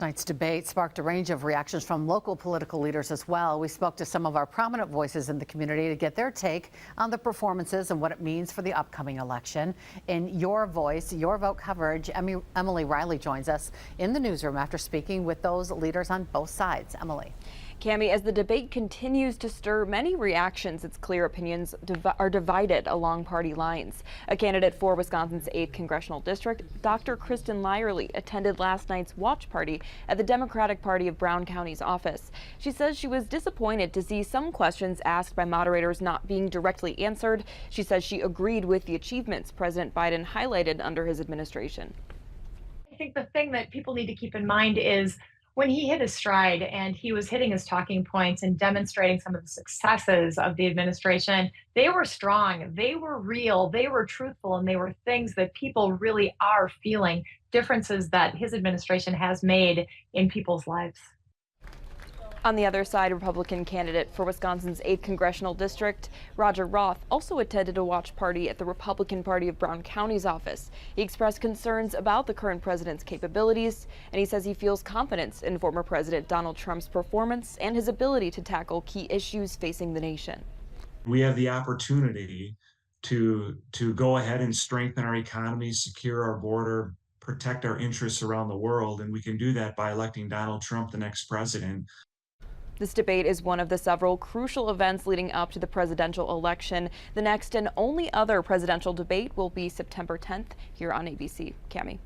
Tonight's debate sparked a range of reactions from local political leaders as well. We spoke to some of our prominent voices in the community to get their take on the performances and what it means for the upcoming election. In Your Voice, Your Vote coverage, Emily Riley joins us in the newsroom after speaking with those leaders on both sides. Emily. Cami, as the debate continues to stir many reactions, it's clear opinions are divided along party lines. A candidate for Wisconsin's 8th Congressional District, Dr. Kristen Lyerly, attended last night's watch party at the Democratic Party of Brown County's office. She says she was disappointed to see some questions asked by moderators not being directly answered. She says she agreed with the achievements President Biden highlighted under his administration. I think the thing that people need to keep in mind is when he hit his stride and he was hitting his talking points and demonstrating some of the successes of the administration, they were strong, they were real, they were truthful, and they were things that people really are feeling, differences that his administration has made in people's lives. On the other side, Republican candidate for Wisconsin's 8th Congressional District, Roger Roth, also attended a watch party at the Republican Party of Brown County's office. He expressed concerns about the current president's capabilities, and he says he feels confidence in former President Donald Trump's performance and his ability to tackle key issues facing the nation. We have the opportunity to go ahead and strengthen our economy, secure our border, protect our interests around the world, and we can do that by electing Donald Trump the next president. This debate is one of the several crucial events leading up to the presidential election. The next and only other presidential debate will be September 10th here on ABC. Cami.